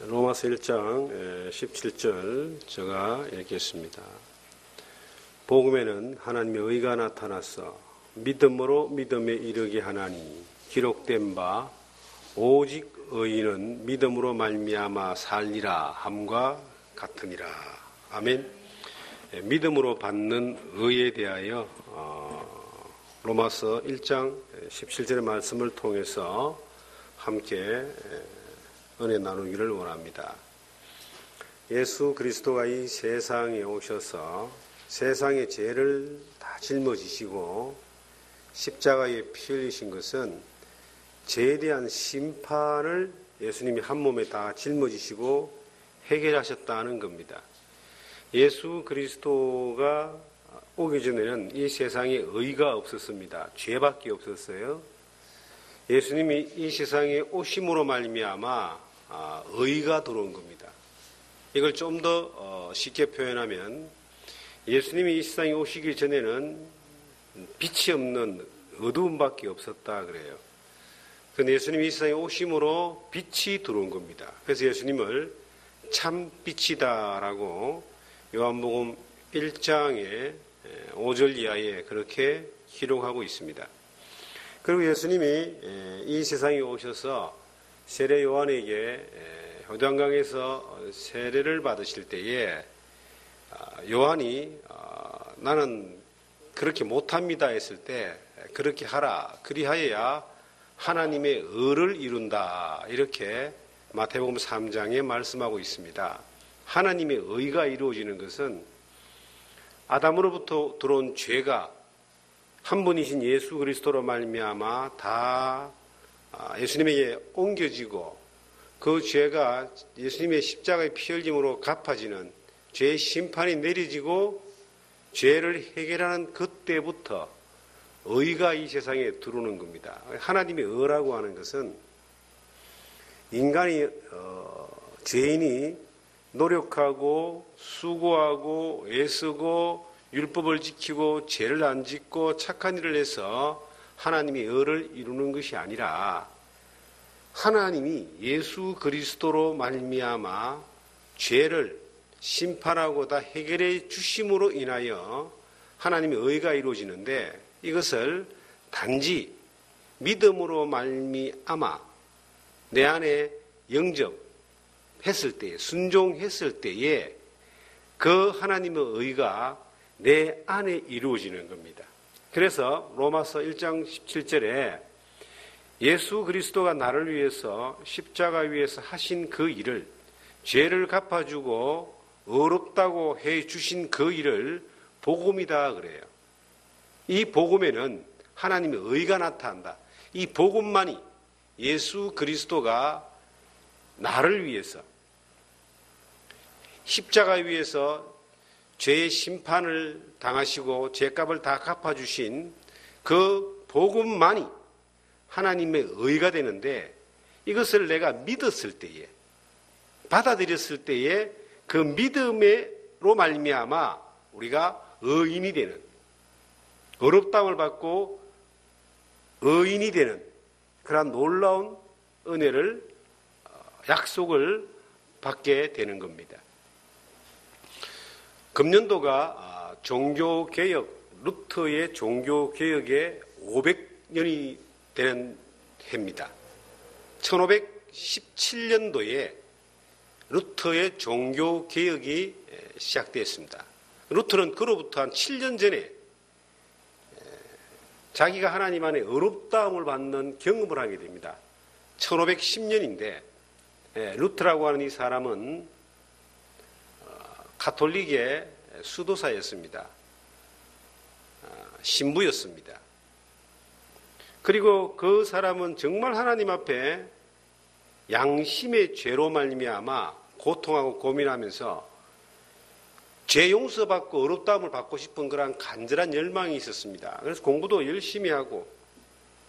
로마서 1장 17절 제가 읽겠습니다. 복음에는 하나님의 의가 나타나서 믿음으로 믿음에 이르게 하나니 기록된 바 오직 의인은 믿음으로 말미암아 살리라 함과 같으니라. 아멘. 믿음으로 받는 의에 대하여 로마서 1장 17절의 말씀을 통해서 함께 은혜 나누기를 원합니다. 예수 그리스도가 이 세상에 오셔서 세상의 죄를 다 짊어지시고 십자가에 피 흘리신 것은 죄에 대한 심판을 예수님이 한 몸에 다 짊어지시고 해결하셨다는 겁니다. 예수 그리스도가 오기 전에는 이 세상에 의가 없었습니다. 죄밖에 없었어요. 예수님이 이 세상에 오심으로 말미암아 의가 들어온 겁니다. 이걸 좀 더 쉽게 표현하면 예수님이 이 세상에 오시기 전에는 빛이 없는 어두움밖에 없었다 그래요. 그런데 예수님이 이 세상에 오심으로 빛이 들어온 겁니다. 그래서 예수님을 참 빛이다라고 요한복음 1장의 5절 이하에 그렇게 기록하고 있습니다. 그리고 예수님이 이 세상에 오셔서 세례 요한에게 요단강에서 세례를 받으실 때에 요한이 나는 그렇게 못합니다 했을 때 그렇게 하라. 그리하여야 하나님의 의를 이룬다. 이렇게 마태복음 3장에 말씀하고 있습니다. 하나님의 의가 이루어지는 것은 아담으로부터 들어온 죄가 한 분이신 예수 그리스도로 말미암아 다 예수님에게 옮겨지고 그 죄가 예수님의 십자가의 피 흘림으로 갚아지는 죄의 심판이 내려지고 죄를 해결하는 그때부터 의가 이 세상에 들어오는 겁니다. 하나님의 의라고 하는 것은 인간이 죄인이 노력하고 수고하고 애쓰고 율법을 지키고 죄를 안 짓고 착한 일을 해서 하나님의 의를 이루는 것이 아니라 하나님이 예수 그리스도로 말미암아 죄를 심판하고 다 해결해 주심으로 인하여 하나님의 의가 이루어지는데 이것을 단지 믿음으로 말미암아 내 안에 영접했을 때에 순종했을 때에 그 하나님의 의가 내 안에 이루어지는 겁니다. 그래서 로마서 1장 17절에 예수 그리스도가 나를 위해서 십자가 위에서 하신 그 일을 죄를 갚아주고 의롭다고 해주신 그 일을 복음이다 그래요. 이 복음에는 하나님의 의가 나타난다. 이 복음만이 예수 그리스도가 나를 위해서 십자가 위에서 죄의 심판을 당하시고 죄값을 다 갚아주신 그 복음만이 하나님의 의가 되는데 이것을 내가 믿었을 때에 받아들였을 때에 그 믿음으로 말미암아 우리가 의인이 되는 의롭다움을 받고 의인이 되는 그러한 놀라운 은혜를 약속을 받게 되는 겁니다. 금년도가 종교개혁, 루터의 종교개혁의 500년이 되는 해입니다. 1517년도에 루터의 종교개혁이 시작되었습니다. 루터는 그로부터 한 7년 전에 자기가 하나님 안에 의롭다움을 받는 경험을 하게 됩니다. 1510년인데 루터라고 하는 이 사람은 가톨릭의 수도사였습니다. 신부였습니다. 그리고 그 사람은 정말 하나님 앞에 양심의 죄로 말미암아 고통하고 고민하면서 죄 용서받고 의롭다움을 받고 싶은 그런 간절한 열망이 있었습니다. 그래서 공부도 열심히 하고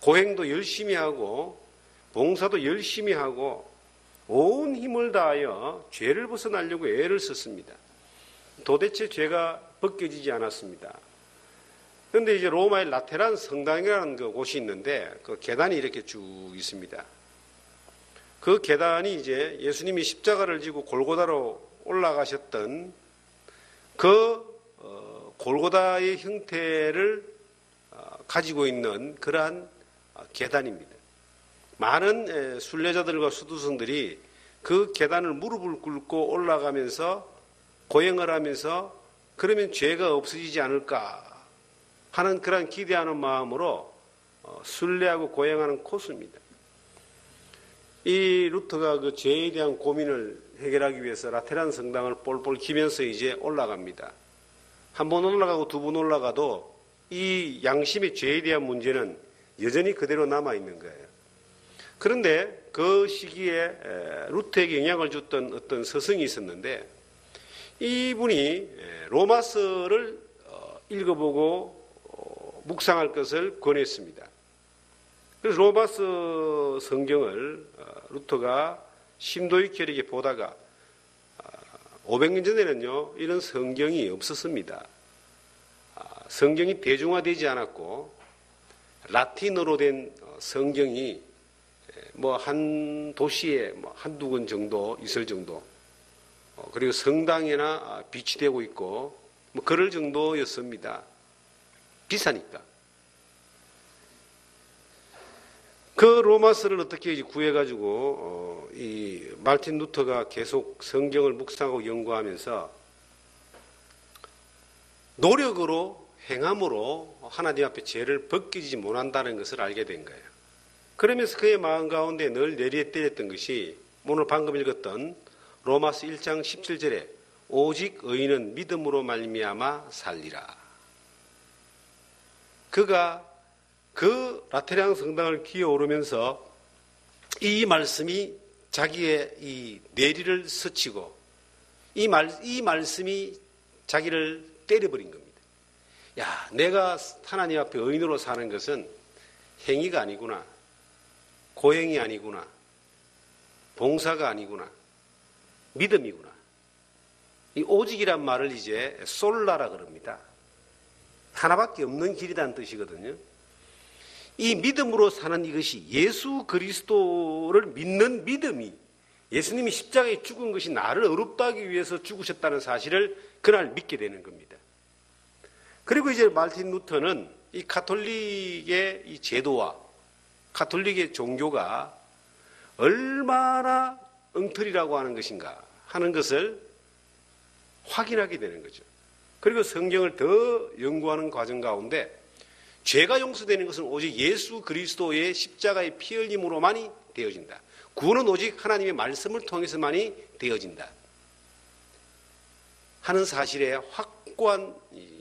고행도 열심히 하고 봉사도 열심히 하고 온 힘을 다하여 죄를 벗어나려고 애를 썼습니다. 도대체 죄가 벗겨지지 않았습니다. 그런데 이제 로마의 라테란 성당이라는 그 곳이 있는데 그 계단이 이렇게 쭉 있습니다. 그 계단이 이제 예수님이 십자가를 지고 골고다로 올라가셨던 그 골고다의 형태를 가지고 있는 그러한 계단입니다. 많은 순례자들과 수도승들이 그 계단을 무릎을 꿇고 올라가면서 고행을 하면서 그러면 죄가 없어지지 않을까 하는 그런 기대하는 마음으로 순례하고 고행하는 코스입니다. 이 루터가 그 죄에 대한 고민을 해결하기 위해서 라테란 성당을 볼 기면서 이제 올라갑니다. 한 번 올라가고 두 번 올라가도 이 양심의 죄에 대한 문제는 여전히 그대로 남아 있는 거예요. 그런데 그 시기에 루터에게 영향을 줬던 어떤 스승이 있었는데 이분이 로마서를 읽어보고 묵상할 것을 권했습니다. 그래서 로마서 성경을 루터가 심도 있게 이렇게 보다가 500년 전에는요 이런 성경이 없었습니다. 성경이 대중화되지 않았고 라틴어로 된 성경이 뭐 한 도시에 한두 권 정도 있을 정도, 그리고 성당에나 비치되고 있고 뭐 그럴 정도였습니다. 비싸니까. 그 로마서를 어떻게 구해가지고 이 말틴 루터가 계속 성경을 묵상하고 연구하면서 노력으로 행함으로 하나님 앞에 죄를 벗기지 못한다는 것을 알게 된 거예요. 그러면서 그의 마음 가운데 늘 내리에 때렸던 것이 오늘 방금 읽었던 로마서 1장 17절에 오직 의인은 믿음으로 말미암아 살리라. 그가 그 라테란 성당을 기어오르면서 이 말씀이 자기의 이 내리를 스치고 이 말씀이 자기를 때려버린 겁니다. 야, 내가 하나님 앞에 의인으로 사는 것은 행위가 아니구나. 고행이 아니구나. 봉사가 아니구나. 믿음이구나. 이 오직이란 말을 이제 솔라라 그럽니다. 하나밖에 없는 길이라는 뜻이거든요. 이 믿음으로 사는 이것이 예수 그리스도를 믿는 믿음이, 예수님이 십자가에 죽은 것이 나를 의롭다 하기 위해서 죽으셨다는 사실을 그날 믿게 되는 겁니다. 그리고 이제 말틴 루터는 이 가톨릭의 이 제도와 가톨릭의 종교가 얼마나 엉터리라고 하는 것인가 하는 것을 확인하게 되는 거죠. 그리고 성경을 더 연구하는 과정 가운데 죄가 용서되는 것은 오직 예수 그리스도의 십자가의 피 흘림으로만이 되어진다. 구원은 오직 하나님의 말씀을 통해서만이 되어진다 하는 사실에 확고한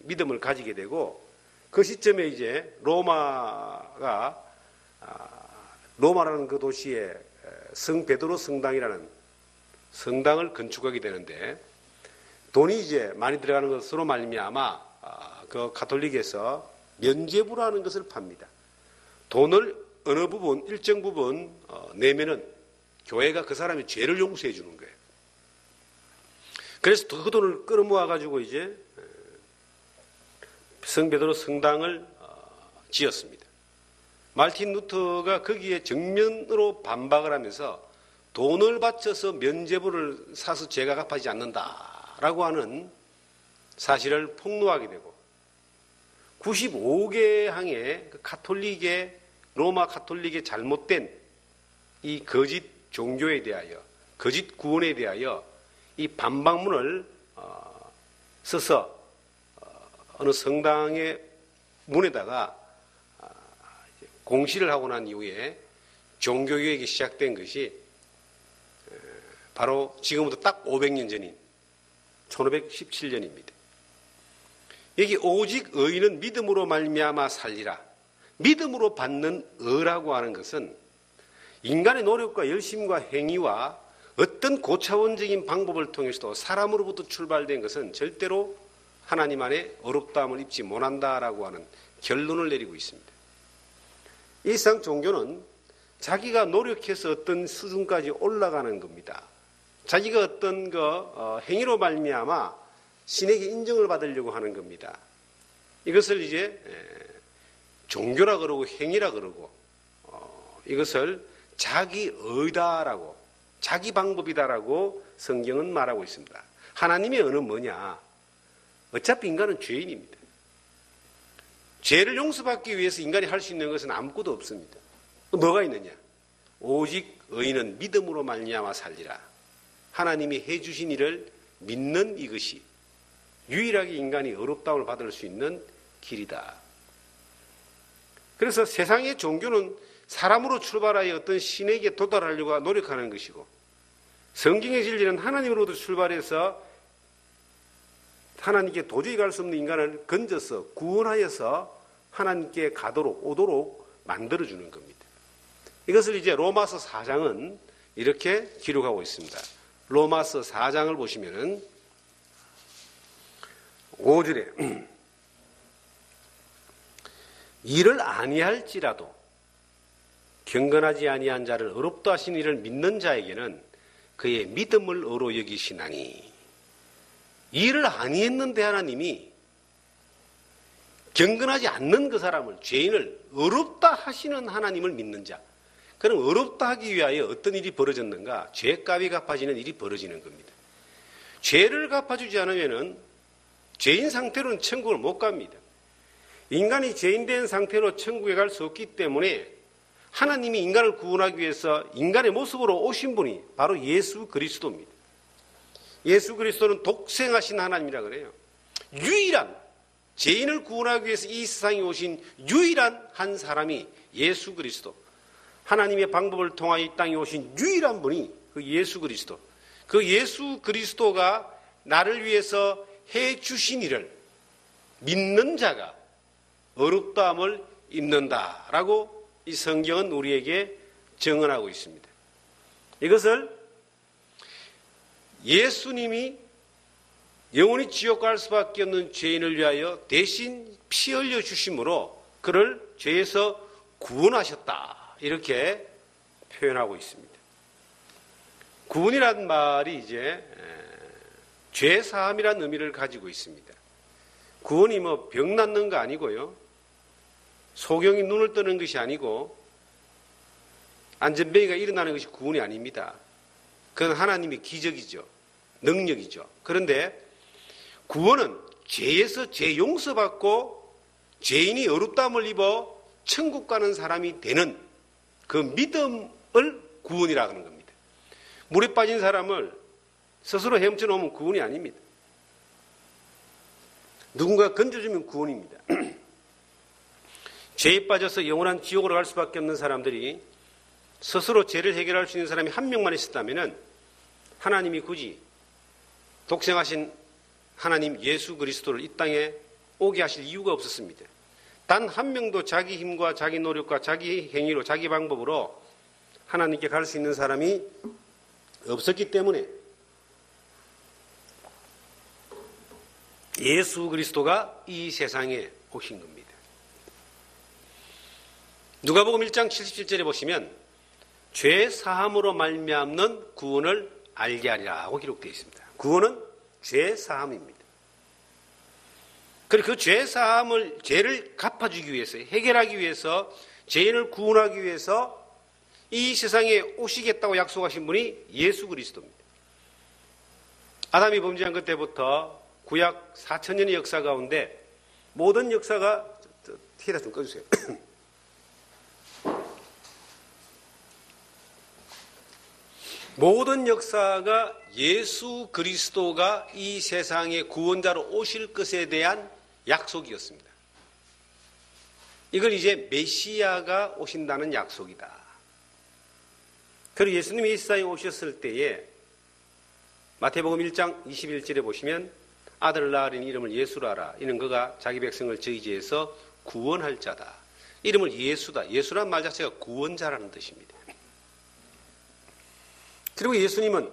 믿음을 가지게 되고, 그 시점에 이제 로마라는 그 도시에 성 베드로 성당이라는 성당을 건축하게 되는데, 돈이 이제 많이 들어가는 것으로 말미암아 그 가톨릭에서 면죄부라는 것을 팝니다. 돈을 어느 부분, 일정 부분 내면은 교회가 그 사람의 죄를 용서해 주는 거예요. 그래서 그 돈을 끌어모아 가지고 이제 성 베드로 성당을 지었습니다. 말틴 루터가 거기에 정면으로 반박을 하면서 돈을 바쳐서 면죄부를 사서 죄가 갚아지지 않는다라고 하는 사실을 폭로하게 되고, 95개 항의 로마 가톨릭의 잘못된 이 거짓 종교에 대하여, 거짓 구원에 대하여 이 반박문을 써서 어느 성당의 문에다가 공시를 하고 난 이후에 종교개혁이 시작된 것이 바로 지금부터 딱 500년 전인 1517년입니다. 여기 오직 의인은 믿음으로 말미암아 살리라. 믿음으로 받는 의라고 하는 것은 인간의 노력과 열심과 행위와 어떤 고차원적인 방법을 통해서도 사람으로부터 출발된 것은 절대로 하나님 안에 어렵다함을 입지 못한다라고 하는 결론을 내리고 있습니다. 일상 종교는 자기가 노력해서 어떤 수준까지 올라가는 겁니다. 자기가 어떤 행위로 말미암아 신에게 인정을 받으려고 하는 겁니다. 이것을 이제 종교라 그러고 행위라 그러고 이것을 자기 의다라고, 자기 방법이다라고 성경은 말하고 있습니다. 하나님의 의는 뭐냐? 어차피 인간은 죄인입니다. 죄를 용서받기 위해서 인간이 할 수 있는 것은 아무것도 없습니다. 뭐가 있느냐? 오직 의인은 믿음으로 말미암아 살리라. 하나님이 해주신 일을 믿는 이것이 유일하게 인간이 의롭다움을 받을 수 있는 길이다. 그래서 세상의 종교는 사람으로 출발하여 어떤 신에게 도달하려고 노력하는 것이고, 성경의 진리는 하나님으로부터 출발해서 하나님께 도저히 갈 수 없는 인간을 건져서 구원하여서 하나님께 오도록 만들어주는 겁니다. 이것을 이제 로마서 4장은 이렇게 기록하고 있습니다. 로마서 4장을 보시면은 5절에 이를 아니할지라도 경건하지 아니한 자를 의롭다 하신 이를 믿는 자에게는 그의 믿음을 의로 여기시나니. 일을 아니했는데 하나님이 경건하지 않는 그 사람을, 죄인을 의롭다 하시는 하나님을 믿는 자. 그럼 의롭다 하기 위하여 어떤 일이 벌어졌는가? 죄값이 갚아지는 일이 벌어지는 겁니다. 죄를 갚아주지 않으면 죄인 상태로는 천국을 못 갑니다. 인간이 죄인된 상태로 천국에 갈 수 없기 때문에 하나님이 인간을 구원하기 위해서 인간의 모습으로 오신 분이 바로 예수 그리스도입니다. 예수 그리스도는 독생하신 하나님이라 그래요. 유일한, 죄인을 구원하기 위해서 이 세상에 오신 유일한 한 사람이 예수 그리스도. 하나님의 방법을 통하여 이 땅에 오신 유일한 분이 그 예수 그리스도. 그 예수 그리스도가 나를 위해서 해 주신 일을 믿는 자가 의롭다함을 입는다라고 이 성경은 우리에게 증언하고 있습니다. 이것을 예수님이 영원히 지옥 갈 수밖에 없는 죄인을 위하여 대신 피 흘려 주심으로 그를 죄에서 구원하셨다. 이렇게 표현하고 있습니다. 구원이라는 말이 이제 죄사함이라는 의미를 가지고 있습니다. 구원이 뭐 병 낫는 거 아니고요. 소경이 눈을 뜨는 것이 아니고 안전뱅이가 일어나는 것이 구원이 아닙니다. 그건 하나님의 기적이죠. 능력이죠. 그런데 구원은 죄에서 죄 용서받고 죄인이 의롭다함을 입어 천국 가는 사람이 되는 그 믿음을 구원이라고 하는 겁니다. 물에 빠진 사람을 스스로 헤엄쳐 놓으면 구원이 아닙니다. 누군가 건져주면 구원입니다. 죄에 빠져서 영원한 지옥으로 갈 수밖에 없는 사람들이 스스로 죄를 해결할 수 있는 사람이 한 명만 있었다면 하나님이 굳이 독생하신 하나님 예수 그리스도를 이 땅에 오게 하실 이유가 없었습니다. 단 한 명도 자기 힘과 자기 노력과 자기 행위로 자기 방법으로 하나님께 갈 수 있는 사람이 없었기 때문에 예수 그리스도가 이 세상에 오신 겁니다. 누가복음 1장 77절에 보시면 죄 사함으로 말미암는 구원을 알게 하리라고 기록되어 있습니다. 구원은 죄 사함입니다. 그리고 그 죄 사함을, 죄를 갚아주기 위해서, 해결하기 위해서, 죄인을 구원하기 위해서 이 세상에 오시겠다고 약속하신 분이 예수 그리스도입니다. 아담이 범죄한 그때부터 구약 4,000년의 역사 가운데 모든 역사가, 티에다 좀 꺼주세요. 모든 역사가 예수 그리스도가 이 세상의 구원자로 오실 것에 대한 약속이었습니다. 이걸 이제 메시아가 오신다는 약속이다. 그리고 예수님이 이 세상에 오셨을 때에 마태복음 1장 21절에 보시면 아들을 낳으리니 이름을 예수라 하라. 이는 그가 자기 백성을 저희지에서 구원할 자다. 이름을 예수다. 예수란 말 자체가 구원자라는 뜻입니다. 그리고 예수님은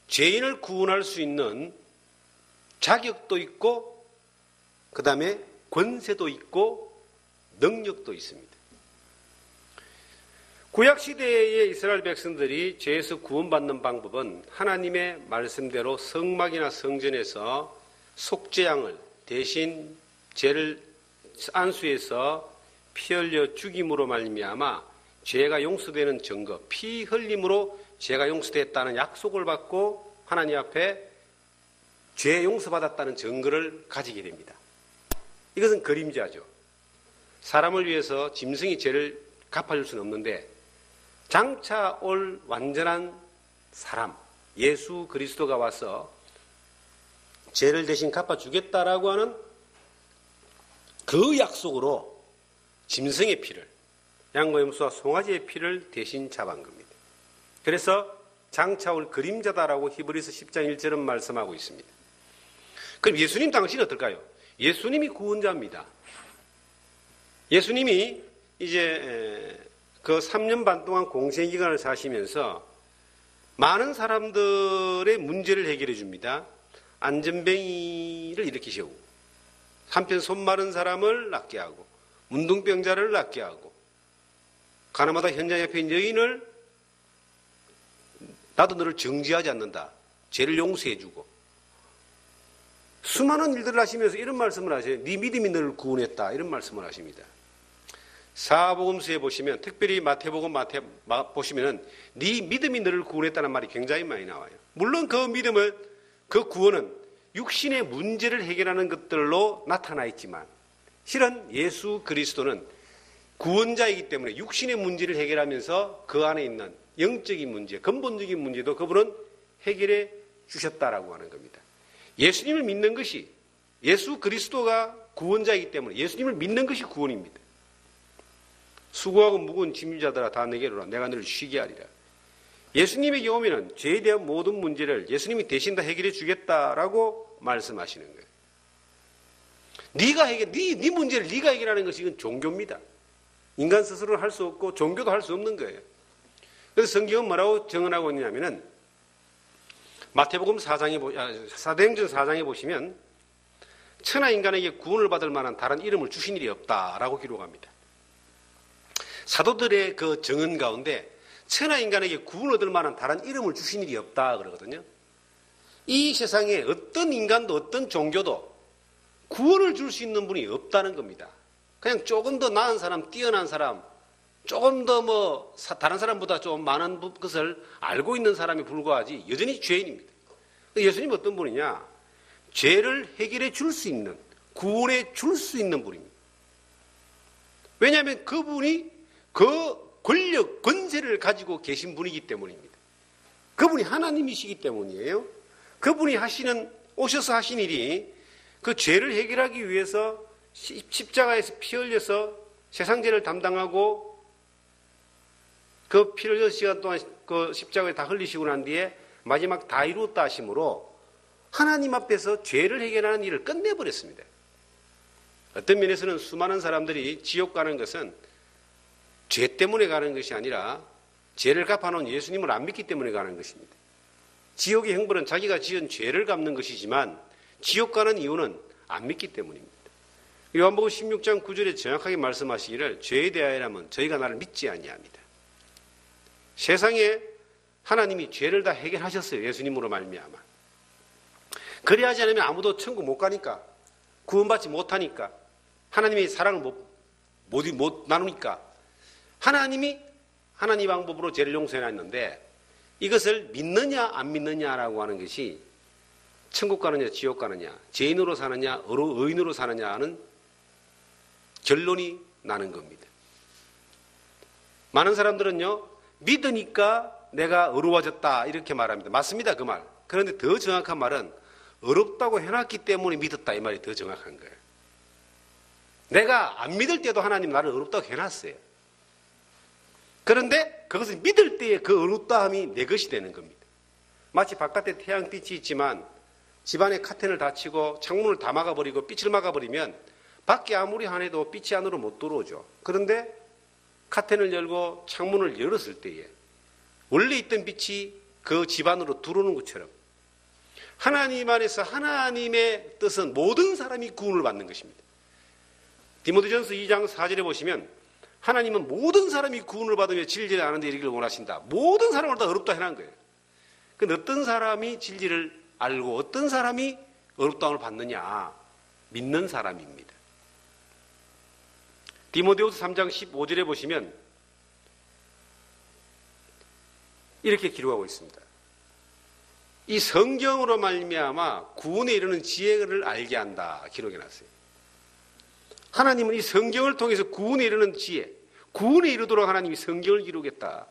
죄인을 구원할 수 있는 자격도 있고 그 다음에 권세도 있고 능력도 있습니다. 구약시대의 이스라엘 백성들이 죄에서 구원받는 방법은 하나님의 말씀대로 성막이나 성전에서 속죄양을 대신 죄를 안수해서 피 흘려 죽임으로 말미암아 죄가 용서되는 증거, 피 흘림으로 죄가 용서됐다는 약속을 받고 하나님 앞에 죄 용서받았다는 증거를 가지게 됩니다. 이것은 그림자죠. 사람을 위해서 짐승이 죄를 갚아줄 수는 없는데 장차 올 완전한 사람, 예수 그리스도가 와서 죄를 대신 갚아주겠다라고 하는 그 약속으로 짐승의 피를, 양과 염소와 송아지의 피를 대신 잡은 겁니다. 그래서 장차 올 그림자다라고 히브리서 10장 1절은 말씀하고 있습니다. 그럼 예수님 당신은 어떨까요? 예수님이 구원자입니다. 예수님이 이제 그 3년 반 동안 공생기간을 사시면서 많은 사람들의 문제를 해결해 줍니다. 안전뱅이를 일으키시고, 한편 손 마른 사람을 낫게 하고, 문둥병자를 낫게 하고, 가나마다 현장 옆에 있는 여인을 나도 너를 정죄하지 않는다, 죄를 용서해 주고, 수많은 일들을 하시면서 이런 말씀을 하세요. 네 믿음이 너를 구원했다, 이런 말씀을 하십니다. 사복음서에 보시면, 특별히 마태복음 보시면은 네 믿음이 너를 구원했다는 말이 굉장히 많이 나와요. 물론 그 믿음은, 그 구원은 육신의 문제를 해결하는 것들로 나타나 있지만 실은 예수 그리스도는 구원자이기 때문에 육신의 문제를 해결하면서 그 안에 있는 영적인 문제, 근본적인 문제도 그분은 해결해 주셨다라고 하는 겁니다. 예수님을 믿는 것이, 예수 그리스도가 구원자이기 때문에 예수님을 믿는 것이 구원입니다. 수고하고 무거운 짐자들아 다 내게로 오라, 내가 너를 쉬게 하리라. 예수님에게 오면은 죄에 대한 모든 문제를 예수님이 대신 다 해결해 주겠다라고 말씀하시는 거예요. 네 문제를 네가 해결하는 것이 이건 종교입니다. 인간 스스로는 할 수 없고 종교도 할 수 없는 거예요. 그래서 성경은 뭐라고 정언하고 있냐면은 사도행전 4장에 보시면 천하 인간에게 구원을 받을 만한 다른 이름을 주신 일이 없다라고 기록합니다. 사도들의 그 정언 가운데 천하 인간에게 구원을 얻을 만한 다른 이름을 주신 일이 없다 그러거든요. 이 세상에 어떤 인간도 어떤 종교도 구원을 줄 수 있는 분이 없다는 겁니다. 그냥 조금 더 나은 사람, 뛰어난 사람, 조금 더 다른 사람보다 좀 많은 것을 알고 있는 사람이 불과하지 여전히 죄인입니다. 예수님은 어떤 분이냐? 죄를 해결해 줄 수 있는, 구원해 줄 수 있는 분입니다. 왜냐하면 그분이 그 권력, 권세를 가지고 계신 분이기 때문입니다. 그분이 하나님이시기 때문이에요. 그분이 오셔서 하신 일이 그 죄를 해결하기 위해서 십자가에서 피 흘려서 세상 죄를 담당하고 그 피 흘려 6시간 동안 그 십자가에 다 흘리시고 난 뒤에 마지막 다 이루었다 하심으로 하나님 앞에서 죄를 해결하는 일을 끝내버렸습니다. 어떤 면에서는 수많은 사람들이 지옥 가는 것은 죄 때문에 가는 것이 아니라 죄를 갚아놓은 예수님을 안 믿기 때문에 가는 것입니다. 지옥의 형벌은 자기가 지은 죄를 갚는 것이지만 지옥 가는 이유는 안 믿기 때문입니다. 요한복음 16장 9절에 정확하게 말씀하시기를 죄에 대하여라면 저희가 나를 믿지 아니합니다. 세상에 하나님이 죄를 다 해결하셨어요. 예수님으로 말미암아. 그리하지 않으면 아무도 천국 못 가니까, 구원받지 못하니까, 하나님의 사랑을 못 나누니까 하나님이 하나님 방법으로 죄를 용서해놨는데 이것을 믿느냐 안 믿느냐라고 하는 것이 천국 가느냐 지옥 가느냐, 죄인으로 사느냐 의인으로 사느냐 하는 결론이 나는 겁니다. 많은 사람들은요, 믿으니까 내가 의로워졌다 이렇게 말합니다. 맞습니다, 그 말. 그런데 더 정확한 말은 의롭다고 해놨기 때문에 믿었다, 이 말이 더 정확한 거예요. 내가 안 믿을 때도 하나님 나를 의롭다고 해놨어요. 그런데 그것을 믿을 때의 그 의롭다함이 내 것이 되는 겁니다. 마치 바깥에 태양빛이 있지만 집안에 카텐을 닫히고 창문을 다 막아버리고 빛을 막아버리면 밖에 아무리 환해도 빛이 안으로 못 들어오죠. 그런데 카텐을 열고 창문을 열었을 때에 원래 있던 빛이 그 집안으로 들어오는 것처럼 하나님 안에서 하나님의 뜻은 모든 사람이 구원을 받는 것입니다. 디모데전서 2장 4절에 보시면 하나님은 모든 사람이 구원을 받으며 진리를 아는 데 이르기를 원하신다. 모든 사람을 다 의롭다 해놓은 거예요. 근데 어떤 사람이 진리를 알고 어떤 사람이 의롭다함을 받느냐? 믿는 사람입니다. 디모데후서 3장 15절에 보시면 이렇게 기록하고 있습니다. 이 성경으로 말미암아 구원에 이르는 지혜를 알게 한다 기록해놨어요. 하나님은 이 성경을 통해서 구원에 이르는 지혜, 구원에 이르도록 하나님이 성경을 기록했다.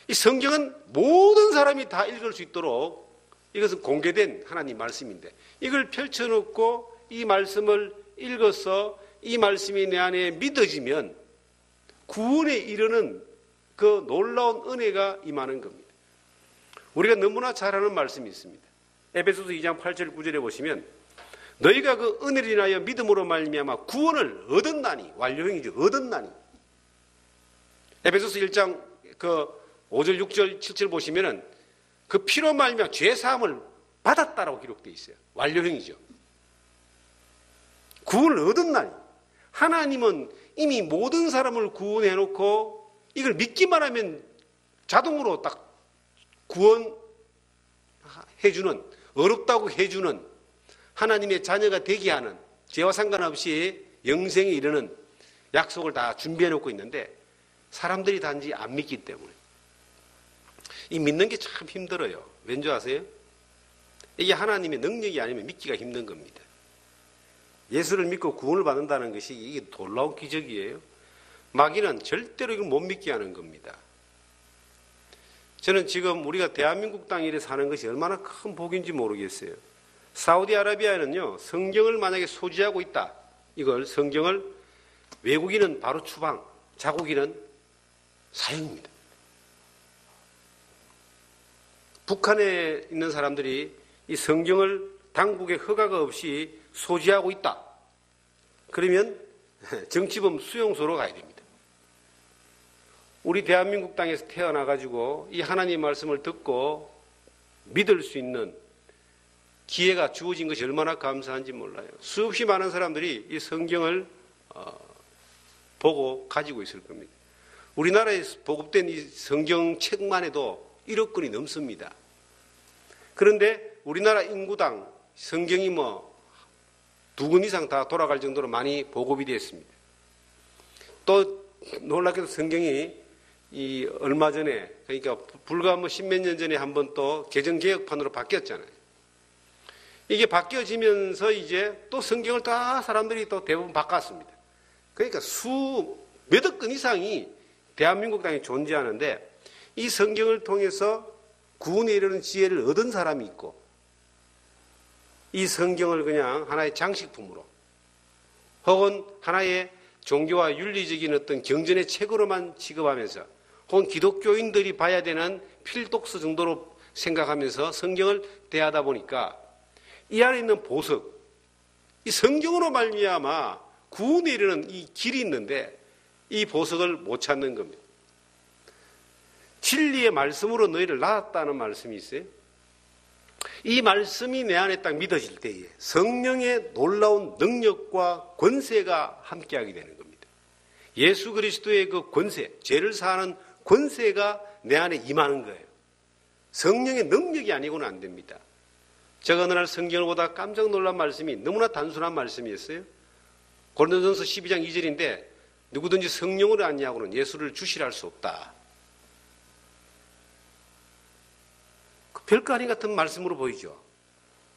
이 성경은 모든 사람이 다 읽을 수 있도록 이것은 공개된 하나님 말씀인데 이걸 펼쳐놓고 이 말씀을 읽어서 이 말씀이 내 안에 믿어지면 구원에 이르는 그 놀라운 은혜가 임하는 겁니다. 우리가 너무나 잘 아는 말씀이 있습니다. 에베소서 2장 8절 9절에 보시면 너희가 그 은혜를 인하여 믿음으로 말미암아 구원을 얻었나니, 완료형이죠. 얻었나니. 에베소서 1장 그 5절 6절 7절 보시면은 그 피로 말미암아 죄 사함을 받았다라고 기록되어 있어요. 완료형이죠. 구원을 얻었나니. 하나님은 이미 모든 사람을 구원해 놓고 이걸 믿기만 하면 자동으로 딱 구원해주는, 어렵다고 해주는, 하나님의 자녀가 되게 하는, 죄와 상관없이 영생에 이르는 약속을 다 준비해 놓고 있는데 사람들이 단지 안 믿기 때문에 이 믿는 게 참 힘들어요. 왠지 아세요? 이게 하나님의 능력이 아니면 믿기가 힘든 겁니다. 예수를 믿고 구원을 받는다는 것이 이게 놀라운 기적이에요. 마귀는 절대로 이걸 못 믿게 하는 겁니다. 저는 지금 우리가 대한민국 땅에 사는 것이 얼마나 큰 복인지 모르겠어요. 사우디아라비아에는요, 성경을 만약에 소지하고 있다. 이걸 성경을 외국인은 바로 추방, 자국인은 사형입니다. 북한에 있는 사람들이 이 성경을 당국의 허가가 없이 소지하고 있다. 그러면 정치범 수용소로 가야 됩니다. 우리 대한민국 땅에서 태어나가지고 이 하나님의 말씀을 듣고 믿을 수 있는 기회가 주어진 것이 얼마나 감사한지 몰라요. 수없이 많은 사람들이 이 성경을 보고 가지고 있을 겁니다. 우리나라에서 보급된 이 성경책만 해도 1억 권이 넘습니다. 그런데 우리나라 인구당 성경이 2권 이상 다 돌아갈 정도로 많이 보급이 되었습니다. 또 놀랍게도 성경이 얼마 전에, 그러니까 불과 10몇 년 전에 한번 또 개정개혁판으로 바뀌었잖아요. 이게 바뀌어지면서 이제 또 성경을 다 사람들이 또 대부분 바꿨습니다. 그러니까 몇억 권 이상이 대한민국 땅에 존재하는데 이 성경을 통해서 구원에 이르는 지혜를 얻은 사람이 있고 이 성경을 그냥 하나의 장식품으로 혹은 하나의 종교와 윤리적인 어떤 경전의 책으로만 취급하면서 혹은 기독교인들이 봐야 되는 필독서 정도로 생각하면서 성경을 대하다 보니까 이 안에 있는 보석, 이 성경으로 말미암아 구원에 이르는 이 길이 있는데 이 보석을 못 찾는 겁니다. 진리의 말씀으로 너희를 낳았다는 말씀이 있어요. 이 말씀이 내 안에 딱 믿어질 때에 성령의 놀라운 능력과 권세가 함께하게 되는 겁니다. 예수 그리스도의 그 권세, 죄를 사하는 권세가 내 안에 임하는 거예요. 성령의 능력이 아니고는 안 됩니다. 제가 어느 날 성경을 보다 깜짝 놀란 말씀이 너무나 단순한 말씀이었어요. 고린도전서 12장 2절인데 누구든지 성령으로 아니하고는 예수를 주시라 할 수 없다. 별거 아닌 같은 말씀으로 보이죠.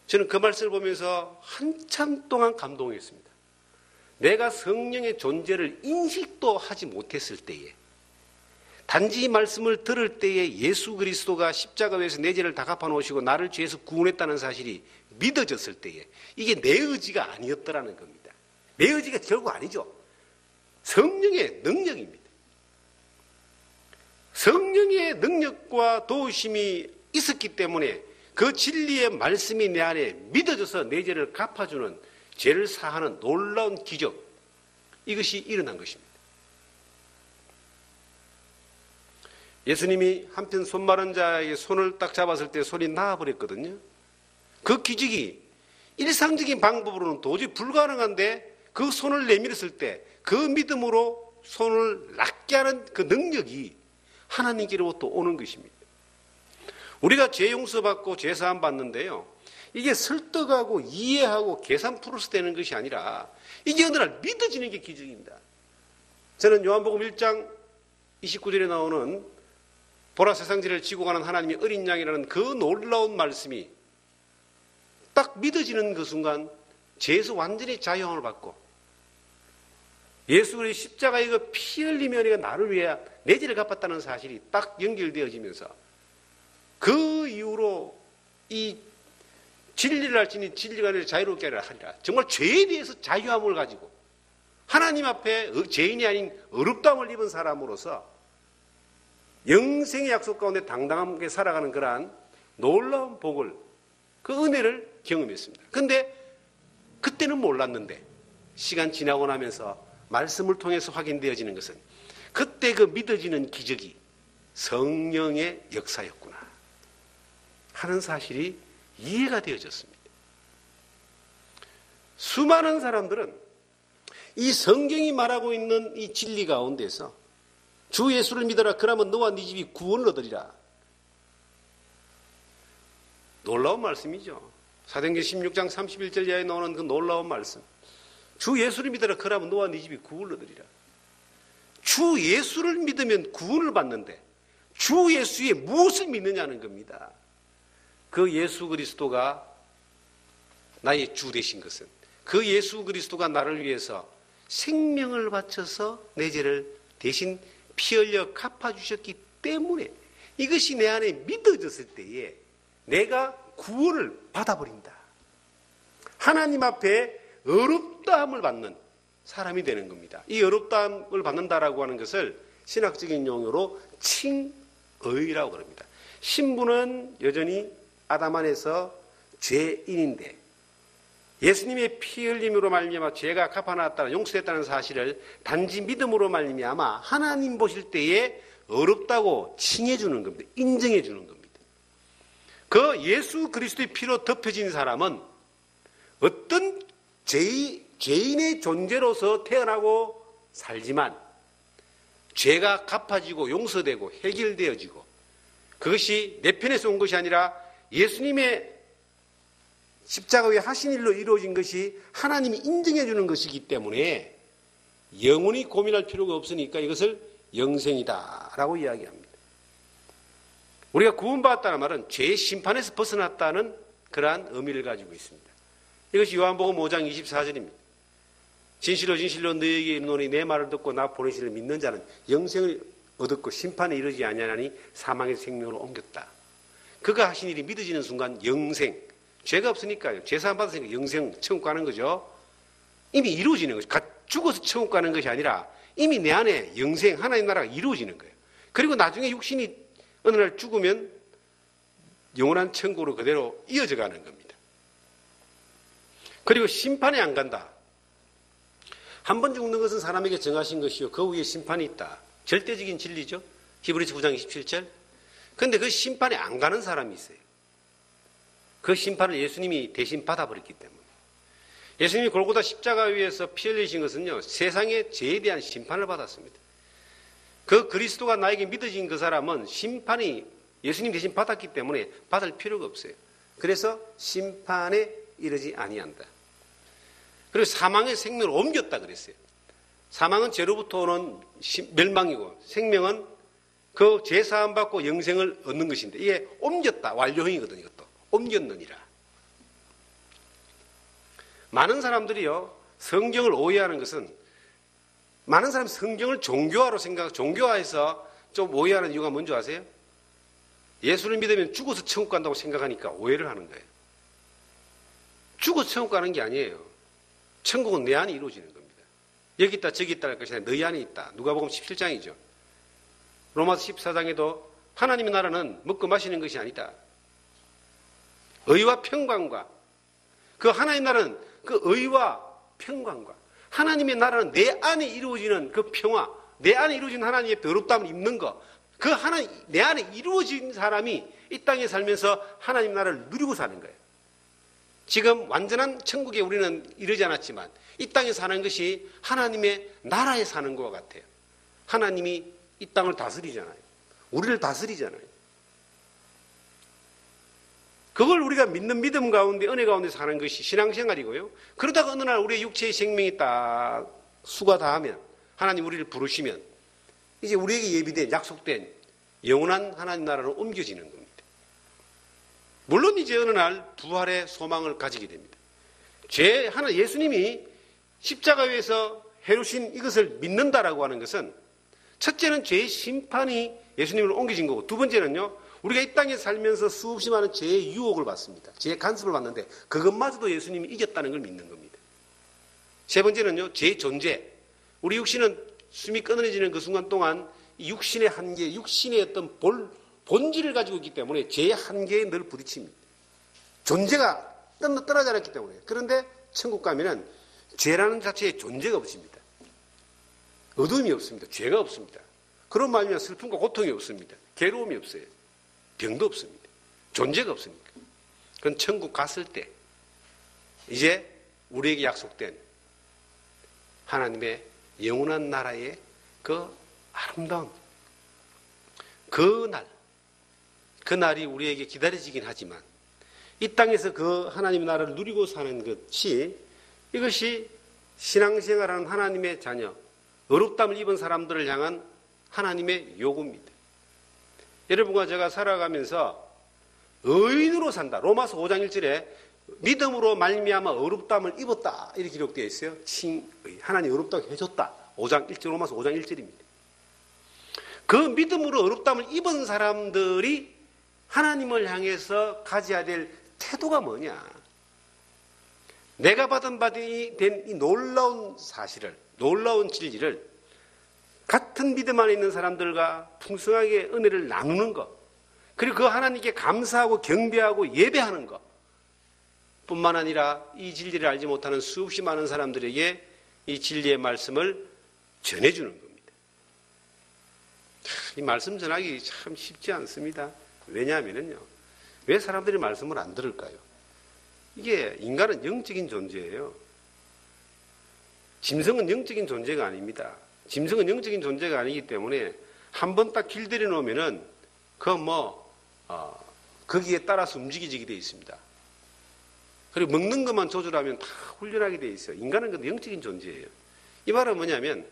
저는 그 말씀을 보면서 한참 동안 감동했습니다. 내가 성령의 존재를 인식도 하지 못했을 때에 단지 이 말씀을 들을 때에 예수 그리스도가 십자가에서 내 죄를 다 갚아놓으시고 나를 죄에서 구원했다는 사실이 믿어졌을 때에 이게 내 의지가 아니었더라는 겁니다. 내 의지가 결국 아니죠. 성령의 능력입니다. 성령의 능력과 도우심이 있었기 때문에 그 진리의 말씀이 내 안에 믿어져서 내 죄를 갚아주는 죄를 사하는 놀라운 기적, 이것이 일어난 것입니다. 예수님이 한편 손 마른 자에게 손을 딱 잡았을 때 손이 나아버렸거든요. 그 기적이 일상적인 방법으로는 도저히 불가능한데 그 손을 내밀었을 때 그 믿음으로 손을 낫게 하는 그 능력이 하나님께로부터 오는 것입니다. 우리가 죄 용서받고 죄 사함 받는데요, 이게 설득하고 이해하고 계산 풀어서 되는 것이 아니라 이게 어느 날 믿어지는 게 기적입니다. 저는 요한복음 1장 29절에 나오는 보라 세상지를 지고 가는 하나님의 어린 양이라는 그 놀라운 말씀이 딱 믿어지는 그 순간 죄에서 완전히 자유함을 받고 예수 그리스도의 십자가의 그 피 흘리며 내가 나를 위해 내 죄를 갚았다는 사실이 딱 연결되어지면서 그 이후로 이 진리를 알지니 진리가 너를 자유롭게 하리라. 정말 죄에 대해서 자유함을 가지고 하나님 앞에 죄인이 아닌 어렵다함을 입은 사람으로서 영생의 약속 가운데 당당하게 살아가는 그러한 놀라운 복을, 그 은혜를 경험했습니다. 그런데 그때는 몰랐는데 시간 지나고 나면서 말씀을 통해서 확인되어지는 것은 그때 그 믿어지는 기적이 성령의 역사였구나 하는 사실이 이해가 되어졌습니다. 수많은 사람들은 이 성경이 말하고 있는 이 진리 가운데서 주 예수를 믿어라. 그러면 너와 네 집이 구원을 얻으리라. 놀라운 말씀이죠. 사도행전 16장 31절 이하에 나오는 그 놀라운 말씀. 주 예수를 믿어라. 그러면 너와 네 집이 구원을 얻으리라. 주 예수를 믿으면 구원을 받는데 주 예수의 무엇을 믿느냐는 겁니다. 그 예수 그리스도가 나의 주 되신 것은 그 예수 그리스도가 나를 위해서 생명을 바쳐서 내 죄를 대신 피 흘려 갚아주셨기 때문에 이것이 내 안에 믿어졌을 때에 내가 구원을 받아버린다. 하나님 앞에 어렵다함을 받는 사람이 되는 겁니다. 이 어렵다함을 받는다라고 하는 것을 신학적인 용어로 칭의라고 그럽니다. 신부는 여전히 아담 안에서 죄인인데 예수님의 피 흘림으로 말미암아 죄가 갚아놨다는 용서됐다는 사실을 단지 믿음으로 말미암아 하나님 보실 때에 어렵다고 칭해 주는 겁니다. 인정해 주는 겁니다. 그 예수 그리스도의 피로 덮여진 사람은 어떤 죄인의 존재로서 태어나고 살지만 죄가 갚아지고 용서되고 해결되어지고 그것이 내 편에서 온 것이 아니라 예수님의 십자가 위에 하신 일로 이루어진 것이 하나님이 인정해 주는 것이기 때문에 영원히 고민할 필요가 없으니까 이것을 영생이다라고 이야기합니다. 우리가 구원받았다는 말은 죄의 심판에서 벗어났다는 그러한 의미를 가지고 있습니다. 이것이 요한복음 5장 24절입니다. 진실로 진실로 너희에게 이르노니 내 말을 듣고 나 보내시를 믿는 자는 영생을 얻었고 심판에 이르지 아니하나니 사망의 생명으로 옮겼다. 그가 하신 일이 믿어지는 순간 영생, 죄가 없으니까요. 죄사함 받았으니까 영생, 천국 가는 거죠. 이미 이루어지는 거죠. 죽어서 천국 가는 것이 아니라 이미 내 안에 영생, 하나님 나라가 이루어지는 거예요. 그리고 나중에 육신이 어느 날 죽으면 영원한 천국으로 그대로 이어져 가는 겁니다. 그리고 심판에 안 간다. 한 번 죽는 것은 사람에게 정하신 것이요. 그 위에 심판이 있다. 절대적인 진리죠. 히브리서 9장 27절. 그런데 그 심판에 안 가는 사람이 있어요. 그 심판을 예수님이 대신 받아버렸기 때문에. 예수님이 골고다 십자가 위에서 피 흘리신 것은요, 세상의 죄에 대한 심판을 받았습니다. 그 그리스도가 나에게 믿어진 그 사람은 심판이 예수님 대신 받았기 때문에 받을 필요가 없어요. 그래서 심판에 이르지 아니한다. 그리고 사망의 생명을 옮겼다 그랬어요. 사망은 죄로부터 오는 멸망이고 생명은 그 죄사함 받고 영생을 얻는 것인데 이게 옮겼다. 완료형이거든요. 이것도. 옮겼느니라. 많은 사람들이요, 성경을 오해하는 것은 많은 사람이 성경을 종교화로 종교화해서 좀 오해하는 이유가 뭔지 아세요? 예수를 믿으면 죽어서 천국 간다고 생각하니까 오해를 하는 거예요. 죽어서 천국 가는 게 아니에요. 천국은 내 안에 이루어지는 겁니다. 여기 있다 저기 있다 할 것이 아니라 너희 안에 있다. 누가복음 17장이죠. 로마서 14장에도 하나님의 나라는 먹고 마시는 것이 아니다. 의와 평강과 그 하나님의 나라는 그 의와 평강과 하나님의 나라는 내 안에 이루어지는 그 평화, 내 안에 이루어진 하나님의 어렵다함을 입는 것, 그 하나님 내 안에 이루어진 사람이 이 땅에 살면서 하나님 나라를 누리고 사는 거예요. 지금 완전한 천국에 우리는 이르지 않았지만 이 땅에 사는 것이 하나님의 나라에 사는 것과 같아요. 하나님이 이 땅을 다스리잖아요. 우리를 다스리잖아요. 그걸 우리가 믿는 믿음 가운데 은혜 가운데 사는 것이 신앙생활이고요. 그러다가 어느 날 우리의 육체의 생명이 딱 수가 다하면 하나님 우리를 부르시면 이제 우리에게 예비된 약속된 영원한 하나님 나라로 옮겨지는 겁니다. 물론 이제 어느 날 부활의 소망을 가지게 됩니다. 예수님이 십자가 위에서 해루신 이것을 믿는다라고 하는 것은 첫째는 죄의 심판이 예수님을 옮겨진 거고, 두 번째는요, 우리가 이 땅에 살면서 수없이 많은 죄의 유혹을 받습니다. 죄의 간섭을 받는데 그것마저도 예수님이 이겼다는 걸 믿는 겁니다. 세 번째는요, 죄의 존재. 우리 육신은 숨이 끊어지는 그 순간 동안 이 육신의 한계, 육신의 어떤 본질을 가지고 있기 때문에 죄의 한계에 늘 부딪힙니다. 존재가 떠나지 않았기 때문에. 그런데 천국 가면은 죄라는 자체의 존재가 없습니다. 어둠이 없습니다. 죄가 없습니다. 그런 말이면 슬픔과 고통이 없습니다. 괴로움이 없어요. 병도 없습니다. 존재가 없습니까? 그건 천국 갔을 때 이제 우리에게 약속된 하나님의 영원한 나라의 그 아름다운 그날이 우리에게 기다려지긴 하지만 이 땅에서 그 하나님의 나라를 누리고 사는 이것이 신앙생활하는 하나님의 자녀, 어렵담을 입은 사람들을 향한 하나님의 요구입니다. 여러분과 제가 살아가면서 의인으로 산다. 로마서 5장 1절에 믿음으로 말미암아 어렵담을 입었다. 이렇게 기록되어 있어요. 칭의. 하나님 어렵다고 해줬다. 5장 1절, 로마서 5장 1절입니다. 그 믿음으로 어렵담을 입은 사람들이 하나님을 향해서 가져야 될 태도가 뭐냐? 내가 받은 바이 된 이 놀라운 사실을, 놀라운 진리를 같은 믿음 안에 있는 사람들과 풍성하게 은혜를 나누는 것, 그리고 그 하나님께 감사하고 경배하고 예배하는 것 뿐만 아니라 이 진리를 알지 못하는 수없이 많은 사람들에게 이 진리의 말씀을 전해주는 겁니다. 이 말씀 전하기 참 쉽지 않습니다. 왜냐하면요, 왜 사람들이 말씀을 안 들을까요? 이게 인간은 영적인 존재예요. 짐승은 영적인 존재가 아닙니다. 짐승은 영적인 존재가 아니기 때문에 한 번 딱 길들여 놓으면은 거기에 따라서 움직이게 되어 있습니다. 그리고 먹는 것만 조절하면 다 훈련하게 되어 있어요. 인간은 근데 영적인 존재예요. 이 말은 뭐냐면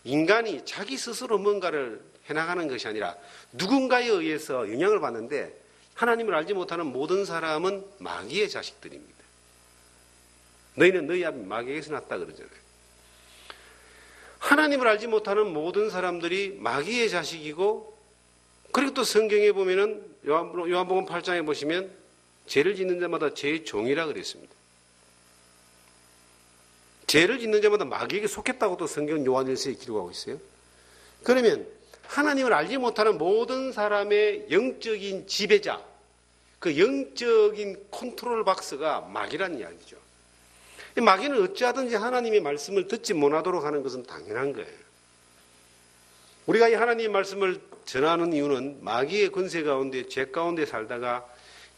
인간이 자기 스스로 뭔가를 해나가는 것이 아니라 누군가에 의해서 영향을 받는데, 하나님을 알지 못하는 모든 사람은 마귀의 자식들입니다. 너희는 너희 아비 마귀에게서 났다 그러잖아요. 하나님을 알지 못하는 모든 사람들이 마귀의 자식이고, 그리고 또 성경에 보면은 요한복음 8장에 보시면 죄를 짓는 자마다 죄의 종이라 그랬습니다. 죄를 짓는 자마다 마귀에게 속했다고 또 성경 요한일서에 기록하고 있어요. 그러면 하나님을 알지 못하는 모든 사람의 영적인 지배자, 그 영적인 컨트롤 박스가 마귀라는 이야기죠. 마귀는 어찌하든지 하나님의 말씀을 듣지 못하도록 하는 것은 당연한 거예요. 우리가 이 하나님의 말씀을 전하는 이유는 마귀의 권세 가운데, 죄 가운데 살다가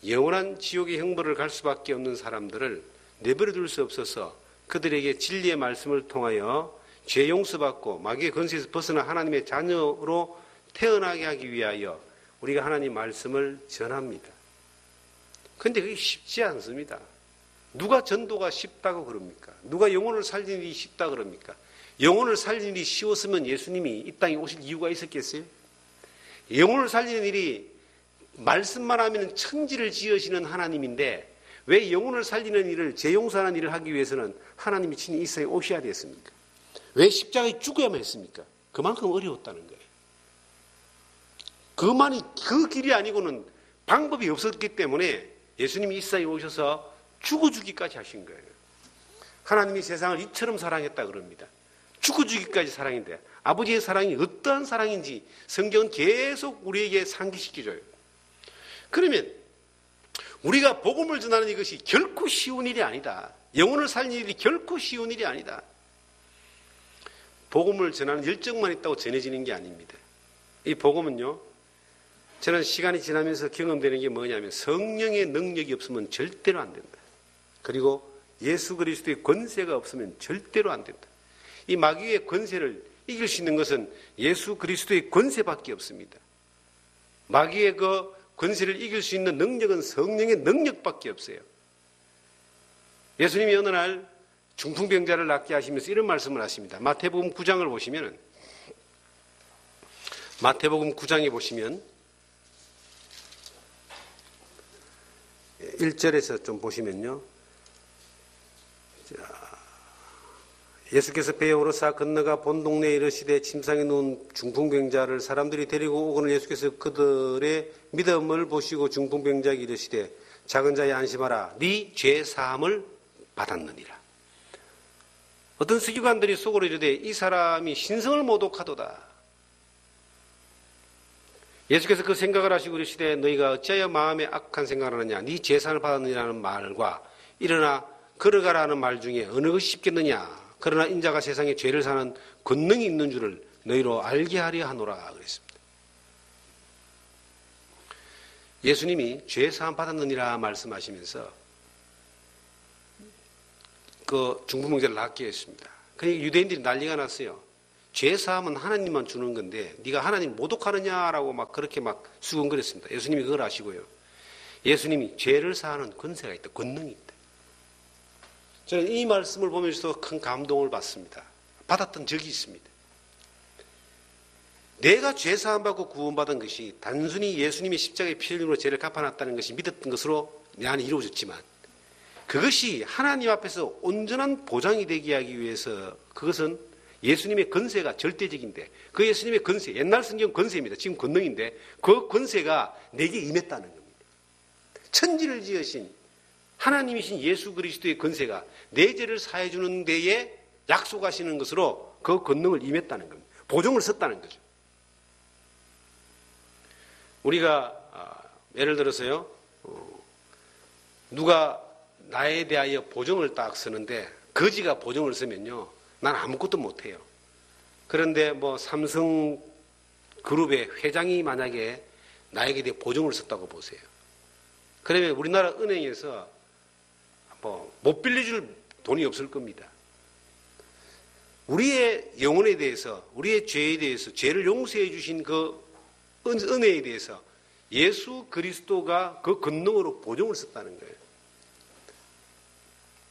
영원한 지옥의 형벌을 갈 수밖에 없는 사람들을 내버려 둘 수 없어서 그들에게 진리의 말씀을 통하여 죄 용서받고 마귀의 권세에서 벗어나 하나님의 자녀로 태어나게 하기 위하여 우리가 하나님 말씀을 전합니다. 그런데 그게 쉽지 않습니다. 누가 전도가 쉽다고 그럽니까? 누가 영혼을 살리는 일이 쉽다 그럽니까? 영혼을 살리는 일이 쉬웠으면 예수님이 이 땅에 오실 이유가 있었겠어요? 영혼을 살리는 일이 말씀만 하면 천지를 지으시는 하나님인데 왜 영혼을 살리는 일을, 죄 용서하는 일을 하기 위해서는 하나님이 친히 이 세상에 오셔야 됐습니까? 왜 십자가에 죽어야만 했습니까? 그만큼 어려웠다는 거예요. 그 길이 아니고는 방법이 없었기 때문에 예수님이 이 세상에 오셔서 죽어주기까지 하신 거예요. 하나님이 세상을 이처럼 사랑했다 그럽니다. 죽어주기까지 사랑인데 아버지의 사랑이 어떠한 사랑인지 성경은 계속 우리에게 상기시켜줘요. 그러면 우리가 복음을 전하는 이것이 결코 쉬운 일이 아니다. 영혼을 살리는 일이 결코 쉬운 일이 아니다. 복음을 전하는 열정만 있다고 전해지는 게 아닙니다. 이 복음은요, 저는 시간이 지나면서 경험되는 게 뭐냐면 성령의 능력이 없으면 절대로 안 된다. 그리고 예수 그리스도의 권세가 없으면 절대로 안 된다. 이 마귀의 권세를 이길 수 있는 것은 예수 그리스도의 권세밖에 없습니다. 마귀의 그 권세를 이길 수 있는 능력은 성령의 능력밖에 없어요. 예수님이 어느 날 중풍병자를 낫게 하시면서 이런 말씀을 하십니다. 마태복음 9장을 보시면 마태복음 9장에 보시면 1절에서 좀 보시면요. 예수께서 배에 오르사 건너가 본 동네에 이르시되 침상에 누운 중풍병자를 사람들이 데리고 오거늘 예수께서 그들의 믿음을 보시고 중풍병자에게 이르시되 작은 자여 안심하라 네 죄 사함을 받았느니라. 어떤 서기관들이 속으로 이르되 이 사람이 신성을 모독하도다. 예수께서 그 생각을 하시고 이르시되 너희가 어찌하여 마음에 악한 생각을 하느냐 네 죄 사함을 받았느니라는 말과 일어나 걸어가라는 말 중에 어느 것이 쉽겠느냐. 그러나 인자가 세상에 죄를 사는 권능이 있는 줄을 너희로 알게 하려 하노라 그랬습니다. 예수님이 죄 사함 받았느니라 말씀하시면서 그 중풍병자를 낫게 했습니다. 그러니까 유대인들이 난리가 났어요. 죄 사함은 하나님만 주는 건데 네가 하나님 모독하느냐라고 막 그렇게 막 수군거렸습니다. 예수님이 그걸 아시고요. 예수님이 죄를 사하는 권세가 있다. 권능이 있다. 저는 이 말씀을 보면서 큰 감동을 받습니다. 받았던 적이 있습니다. 내가 죄 사함 받고 구원받은 것이 단순히 예수님이 십자가의 피 흘림으로 죄를 갚아놨다는 것이 믿었던 것으로 내 안에 이루어졌지만 그것이 하나님 앞에서 온전한 보장이 되게 하기 위해서 그것은 예수님의 권세가 절대적인데 그 예수님의 권세, 옛날 성경 권세입니다. 지금 권능인데 그 권세가 내게 임했다는 겁니다. 천지를 지으신 하나님이신 예수 그리스도의 권세가 내 죄를 사해 주는 데에 약속하시는 것으로 그 권능을 임했다는 겁니다. 보증을 썼다는 거죠. 우리가 예를 들어서요. 누가 나에 대하여 보증을 딱 쓰는데 거지가 보증을 쓰면요. 난 아무것도 못해요. 그런데 뭐 삼성 그룹의 회장이 만약에 나에게 대해 보증을 썼다고 보세요. 그러면 우리나라 은행에서 못 빌려줄 돈이 없을 겁니다. 우리의 영혼에 대해서, 우리의 죄에 대해서, 죄를 용서해 주신 그 은혜에 대해서 예수 그리스도가 그 권능으로 보증을 썼다는 거예요.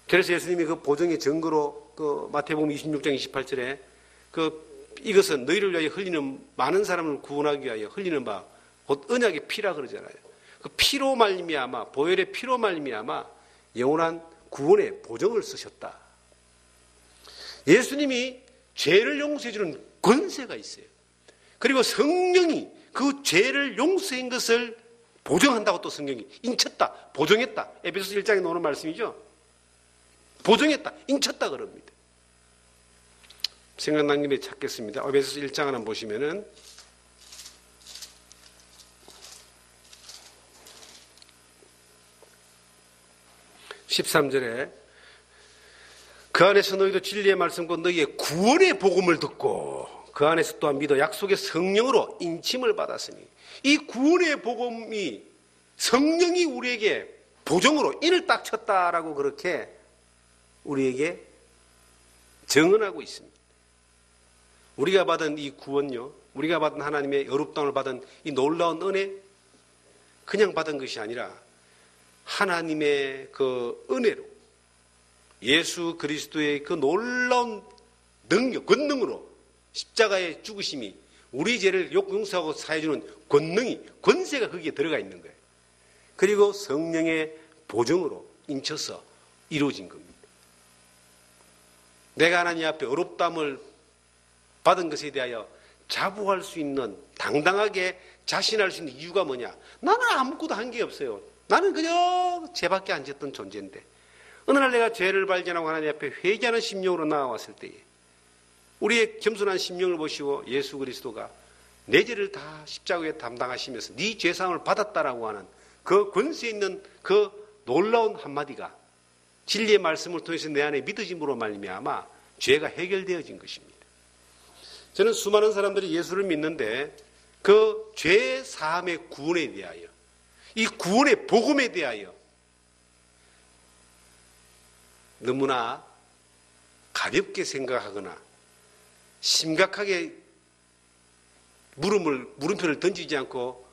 그래서 예수님이 그 보증의 증거로 그 마태복음 26장 28절에 이것은 너희를 위하여 흘리는 많은 사람을 구원하기 위하여 흘리는 바 곧 언약의 피라 그러잖아요. 그 피로 말미암아 보혈의 피로 말미암아 영원한 구원의 보증을 쓰셨다. 예수님이 죄를 용서해 주는 권세가 있어요. 그리고 성령이 그 죄를 용서한 것을 보증한다고 또 성경이 인쳤다, 보증했다. 에베소서 1장에 나오는 말씀이죠. 보증했다, 인쳤다 그럽니다. 생각난 김에 찾겠습니다. 에베소서 1장 한번 보시면은 13절에 그 안에서 너희도 진리의 말씀과 너희의 구원의 복음을 듣고 그 안에서 또한 믿어 약속의 성령으로 인침을 받았으니 이 구원의 복음이 성령이 우리에게 보증으로 인을 딱 쳤다라고 그렇게 우리에게 증언하고 있습니다. 우리가 받은 이 구원요, 우리가 받은 하나님의 의롭다움을 받은 이 놀라운 은혜, 그냥 받은 것이 아니라 하나님의 그 은혜로 예수 그리스도의 그 놀라운 능력, 권능으로 십자가의 죽으심이 우리 죄를 용서하고 사해주는 권능이, 권세가 거기에 들어가 있는 거예요. 그리고 성령의 보증으로 인쳐서 이루어진 겁니다. 내가 하나님 앞에 의롭다함을 받은 것에 대하여 자부할 수 있는, 당당하게 자신할 수 있는 이유가 뭐냐? 나는 아무것도 한 게 없어요. 나는 그저 죄밖에 안 졌던 존재인데 어느 날 내가 죄를 발견하고 하나님 앞에 회개하는 심령으로 나아왔을 때에 우리의 겸손한 심령을 보시고 예수 그리스도가 내 죄를 다 십자가에 담당하시면서 네 죄사함을 받았다라고 하는 그 권세 있는 그 놀라운 한마디가 진리의 말씀을 통해서 내 안에 믿어짐으로 말미암아 죄가 해결되어진 것입니다. 저는 수많은 사람들이 예수를 믿는데 그 죄 사함의 구원에 대하여, 이 구원의 복음에 대하여 너무나 가볍게 생각하거나 심각하게 물음표를 던지지 않고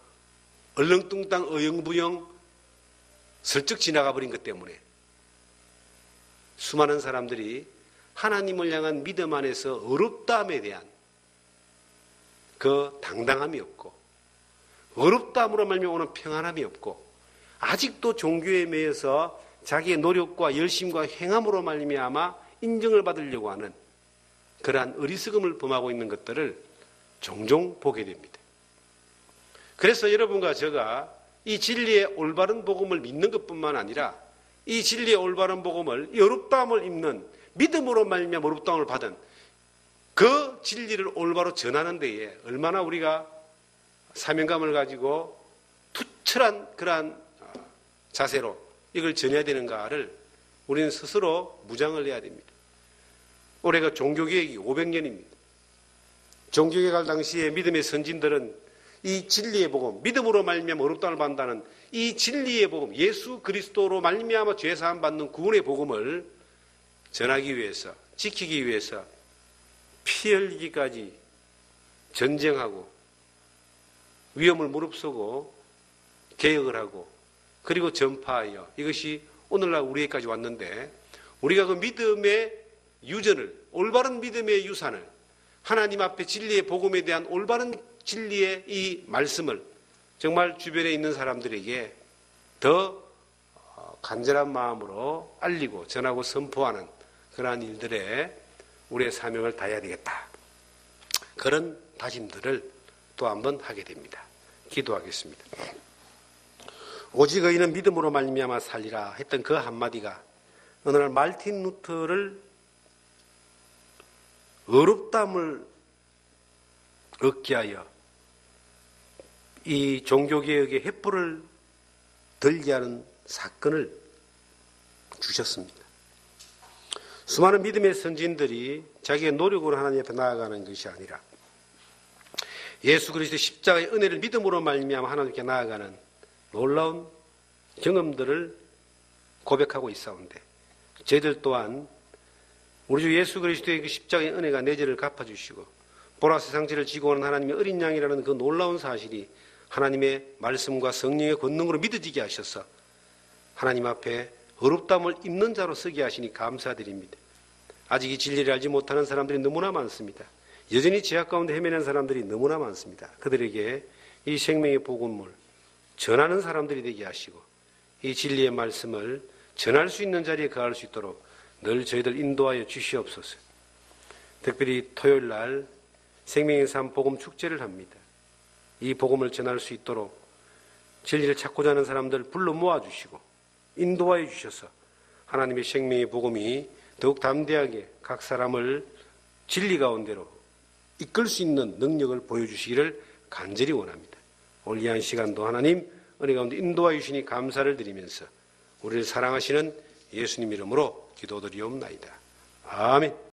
얼렁뚱땅 어영부영 슬쩍 지나가 버린 것 때문에 수많은 사람들이 하나님을 향한 믿음 안에서 의롭다함에 대한 그 당당함이 없고 어렵다함으로 말미암아 오는 평안함이 없고 아직도 종교에 매여서 자기의 노력과 열심과 행함으로 말미암아 인정을 받으려고 하는 그러한 어리석음을 범하고 있는 것들을 종종 보게 됩니다. 그래서 여러분과 제가 이 진리의 올바른 복음을 믿는 것뿐만 아니라 이 진리의 올바른 복음을 어렵다함을 입는 믿음으로 말미암아 어렵다함을 받은 그 진리를 올바로 전하는 데에 얼마나 우리가 사명감을 가지고 투철한 그러한 자세로 이걸 전해야 되는가를 우리는 스스로 무장을 해야 됩니다. 올해가 종교개혁이 500년입니다. 종교개혁할 당시에 믿음의 선진들은 이 진리의 복음, 믿음으로 말미암아 어렵다함을 받는다는 이 진리의 복음, 예수 그리스도로 말미암아 죄사함 받는 구원의 복음을 전하기 위해서, 지키기 위해서 피 흘리기까지 전쟁하고 위험을 무릅쓰고 개혁을 하고 그리고 전파하여 이것이 오늘날 우리에게까지 왔는데 우리가 그 믿음의 유전을, 올바른 믿음의 유산을 하나님 앞에 진리의 복음에 대한 올바른 진리의 이 말씀을 정말 주변에 있는 사람들에게 더 간절한 마음으로 알리고 전하고 선포하는 그러한 일들에 우리의 사명을 다해야 되겠다. 그런 다짐들을 또 한번 하게 됩니다. 기도하겠습니다. 오직 의인은 믿음으로 말미암아 살리라 했던 그 한마디가 어느 날 말틴 루터를 어렵다함을 얻게 하여 이 종교개혁의 횃불을 들게 하는 사건을 주셨습니다. 수많은 믿음의 선진들이 자기의 노력으로 하나님 앞에 나아가는 것이 아니라 예수 그리스도의 십자가의 은혜를 믿음으로 말미암아 하나님께 나아가는 놀라운 경험들을 고백하고 있사온데 저희들 또한 우리 주 예수 그리스도의 그 십자가의 은혜가 내 죄를 갚아주시고 보라 세상 죄를 지고 오는 하나님의 어린 양이라는 그 놀라운 사실이 하나님의 말씀과 성령의 권능으로 믿어지게 하셔서 하나님 앞에 어렵다함을 입는 자로 서게 하시니 감사드립니다. 아직 이 진리를 알지 못하는 사람들이 너무나 많습니다. 여전히 죄악 가운데 헤매는 사람들이 너무나 많습니다. 그들에게 이 생명의 복음을 전하는 사람들이 되게 하시고 이 진리의 말씀을 전할 수 있는 자리에 거할 수 있도록 늘 저희들 인도하여 주시옵소서. 특별히 토요일 날 생명의 삶 복음 축제를 합니다. 이 복음을 전할 수 있도록 진리를 찾고자 하는 사람들 불러 모아주시고 인도하여 주셔서 하나님의 생명의 복음이 더욱 담대하게 각 사람을 진리 가운데로 이끌 수 있는 능력을 보여주시기를 간절히 원합니다. 오늘 이 한 시간도 하나님 은혜 가운데 인도하여 주시니 감사를 드리면서 우리를 사랑하시는 예수님 이름으로 기도드리옵나이다. 아멘.